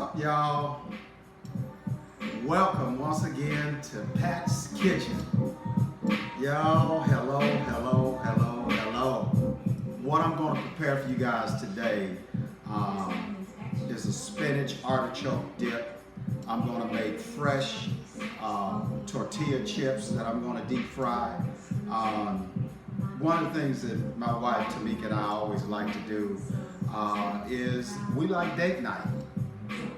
up, y'all? Welcome once again to Pat's Kitchen. Y'all, hello. What I'm going to prepare for you guys today is a spinach artichoke dip. I'm going to make fresh tortilla chips that I'm going to deep fry. One of the things that my wife Tamika and I always like to do is we like date night,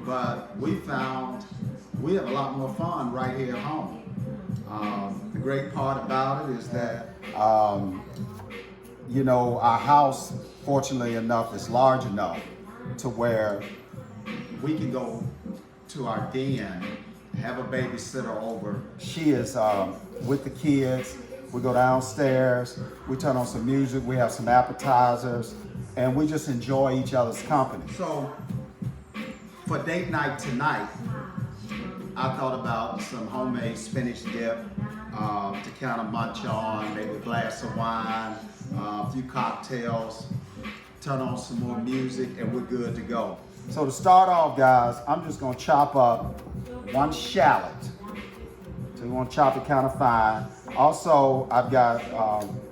but we found we have a lot more fun right here at home. The great part about it is that you know, our house, fortunately enough, is large enough to where we can go to our den, have a babysitter over. She is with the kids. We go downstairs, we turn on some music, we have some appetizers, and we just enjoy each other's company. So for date night tonight, I thought about some homemade spinach dip to kind of munch on, maybe a glass of wine, a few cocktails, turn on some more music, and we're good to go. So to start off, guys, I'm just gonna chop up one shallot. So you want to chop it kind of fine. Also, I've got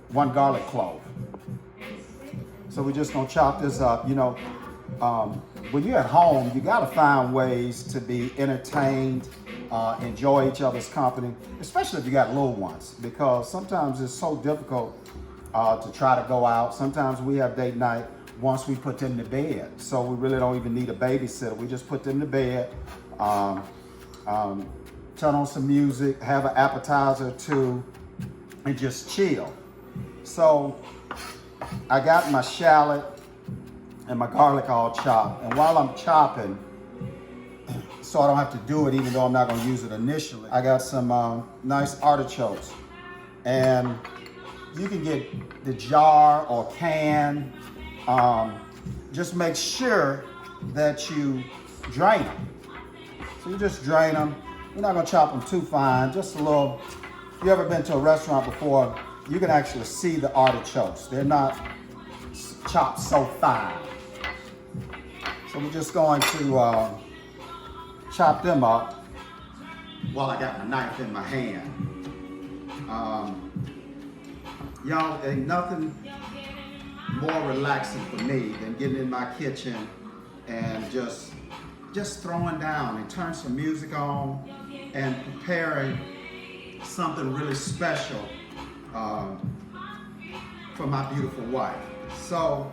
one garlic clove. So we're just gonna chop this up. You know, when you're at home, you gotta find ways to be entertained, enjoy each other's company, especially if you got little ones, because sometimes it's so difficult to try to go out. Sometimes we have date night once we put them to bed. So we really don't even need a babysitter. We just put them to bed. Turn on some music, have an appetizer or two, and just chill. So I got my shallot and my garlic all chopped. And while I'm chopping, so I don't have to do it even though I'm not gonna use it initially, I got some nice artichokes. And you can get the jar or can. Just make sure that you drain them. So you just drain them. You're not gonna chop them too fine, just a little. If you ever been to a restaurant before, you can actually see the artichokes. They're not chopped so fine. So we're just going to chop them up while I got my knife in my hand. Y'all, ain't nothing more relaxing for me than getting in my kitchen and just throwing down and turn some music on and preparing something really special for my beautiful wife. So,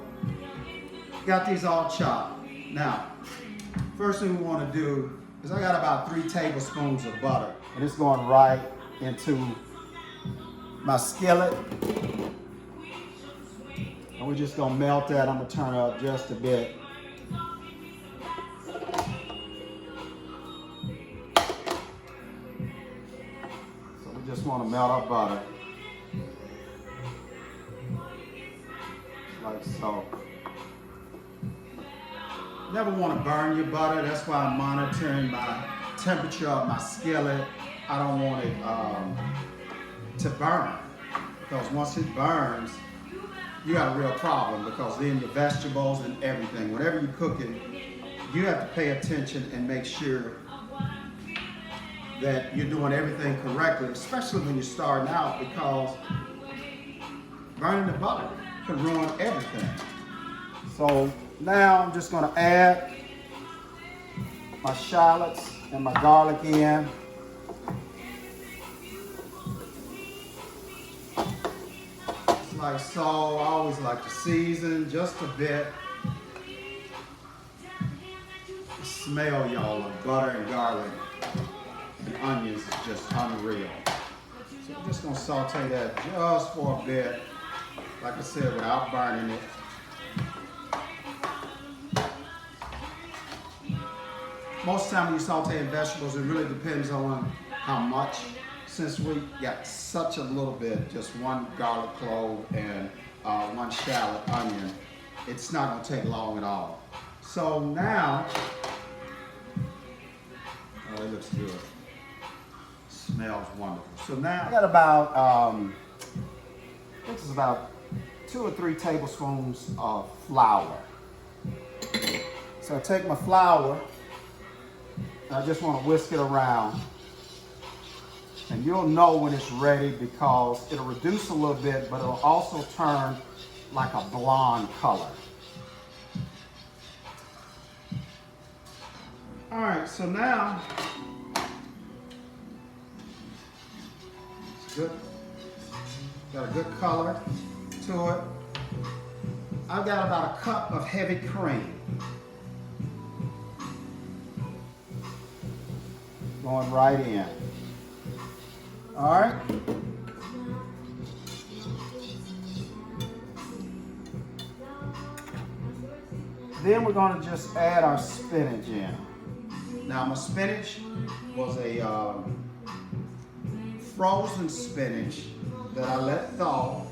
got these all chopped. Now, first thing we want to do is I got about 3 tablespoons of butter, and it's going right into my skillet. And we're just gonna melt that. I'm gonna turn it up just a bit. Just want to melt our butter, like so. Never want to burn your butter. That's why I'm monitoring my temperature of my skillet. I don't want it to burn, because once it burns, you got a real problem, because then your vegetables and everything, whatever you're cooking, you have to pay attention and make sure that you're doing everything correctly, especially when you're starting out, because burning the butter can ruin everything. So now I'm just gonna add my shallots and my garlic in. Just like so. I always like to season just a bit. The smell, y'all, of butter and garlic and onions is just unreal. So I'm just gonna saute that just for a bit, like I said, without burning it. Most of the time when you saute vegetables, it really depends on how much. Since we got such a little bit, just one garlic clove and one shallot onion, it's not gonna take long at all. So now, oh, it looks good. Smells wonderful. So now I got about, this is about 2 or 3 tablespoons of flour. So I take my flour I just want to whisk it around. And you'll know when it's ready because it'll reduce a little bit, but it'll also turn like a blonde color. All right, so now it's good. Got a good color to it. I've got about a cup of heavy cream. Going right in. All right. Then we're going to just add our spinach in. Now my spinach was a frozen spinach that I let thaw,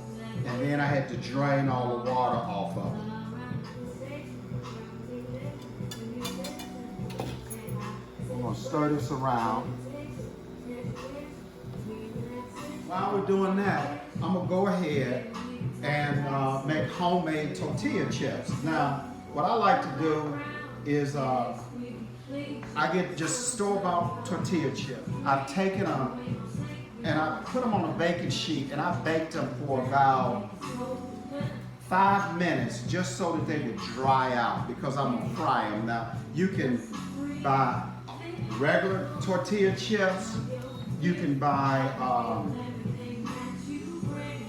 and then I had to drain all the water off of it. I'm going to stir this around. While we're doing that, I'm going to go ahead and make homemade tortilla chips. Now, what I like to do is I get just store-bought tortilla chips. I've taken them and I put them on a baking sheet and I baked them for about 5 minutes just so that they would dry out because I'm going to fry them. Now, you can buy regular tortilla chips. You can buy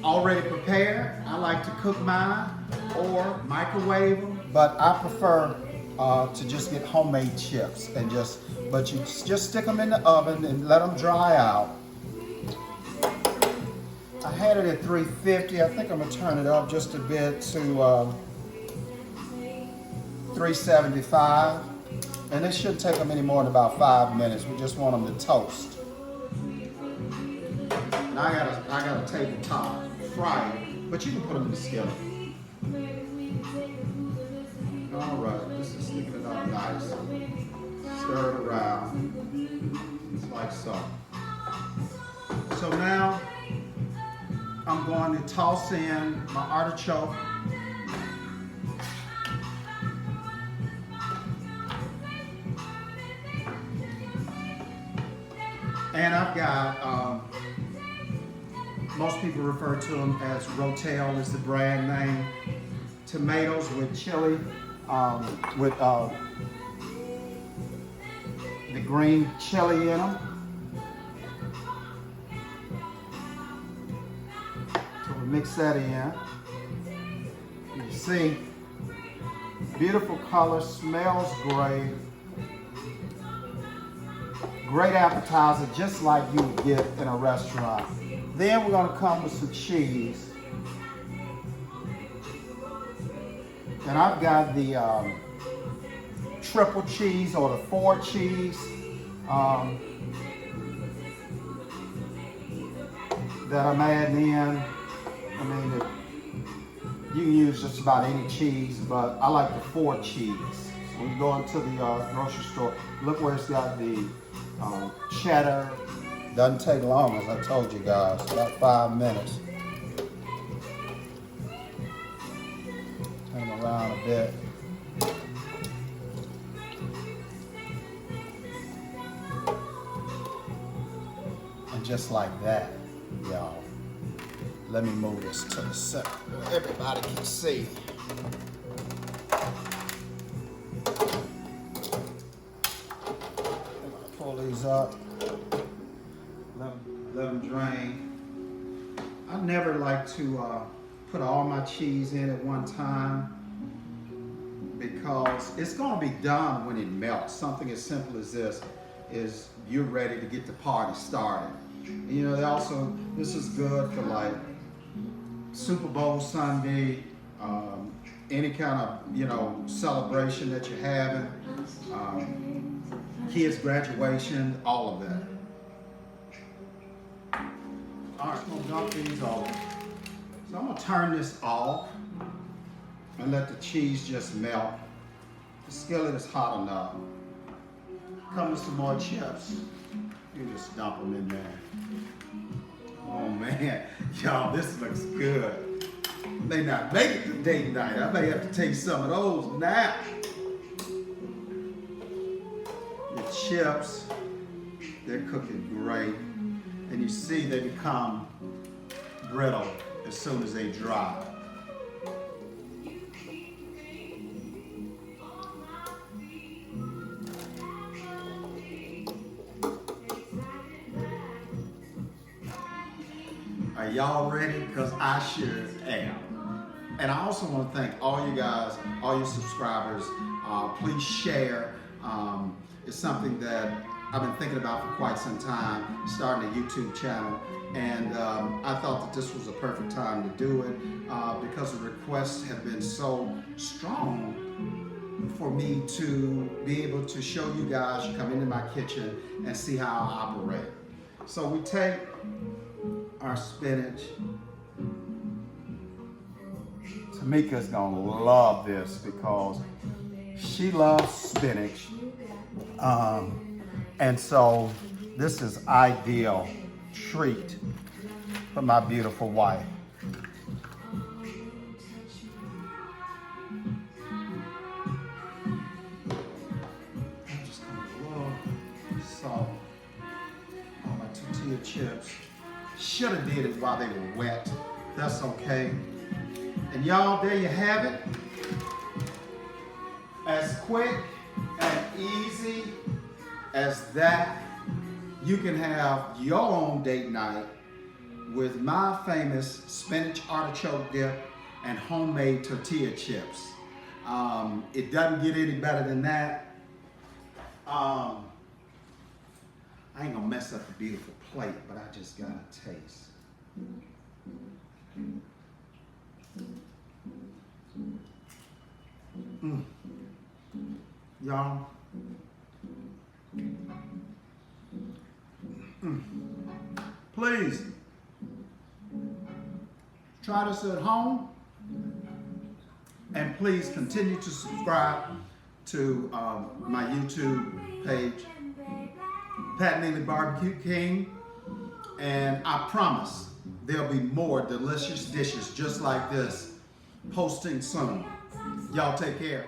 already prepared. I like to cook mine or microwave them, but I prefer to just get homemade chips and but you just stick them in the oven and let them dry out. I had it at 350. I think I'm gonna turn it up just a bit to 375. And it shouldn't take them any more than about 5 minutes. We just want them to toast. And I got a tabletop fryer, but you can put them in the skillet. All right, this is sticking it up nice. Stir it around, just like so. So now I'm going to toss in my artichoke. And I've got, most people refer to them as Rotel is the brand name. Tomatoes with chili, with the green chili in them. So we mix that in. You see, beautiful color, smells great. Great appetizer, just like you would get in a restaurant. Then we're going to come with some cheese. And I've got the triple cheese or the 4 cheese that I'm adding in. I mean, you can use just about any cheese, but I like the 4 cheese. When you go into the grocery store, look where it's got the cheddar. Doesn't take long, as I told you guys, about 5 minutes. Turn them around a bit. And just like that, y'all. Let me move this to the center where everybody can see. Pull these up. Let them drain. I never like to put all my cheese in at one time because it's going to be done when it melts. Something as simple as this is you're ready to get the party started. And, you know, this is good for like Super Bowl Sunday, any kind of, you know, celebration that you're having, kids' graduation, all of that. All right, I'm gonna dump these over. So I'm gonna turn this off and let the cheese just melt. The skillet is hot enough. Come with some more chips. You just dump them in there. Oh man, y'all, this looks good. May not make it to date night. I may have to take some of those now. Your chips, they're cooking great. And you see they become brittle as soon as they dry. Are y'all ready? Because I sure am. And I also want to thank all you guys, all your subscribers. Please share. It's something that I've been thinking about for quite some time, starting a YouTube channel. And I thought that this was a perfect time to do it because the requests have been so strong for me to be able to show you guys, come into my kitchen and see how I operate. So we take our spinach. Tamika's gonna love this because she loves spinach. And so this is ideal treat for my beautiful wife. I'm just gonna love salt on my tortilla chips. Should have did it while they were wet. That's okay. And y'all, there you have it. As quick and easy as that, you can have your own date night with my famous spinach artichoke dip and homemade tortilla chips. It doesn't get any better than that. I ain't gonna mess up the beautiful plate, but I just got a taste. Y'all. Please try this at home, and please continue to subscribe to my YouTube page, Pat Neely Barbecue King, and I promise there'll be more delicious dishes just like this posting soon. Y'all take care.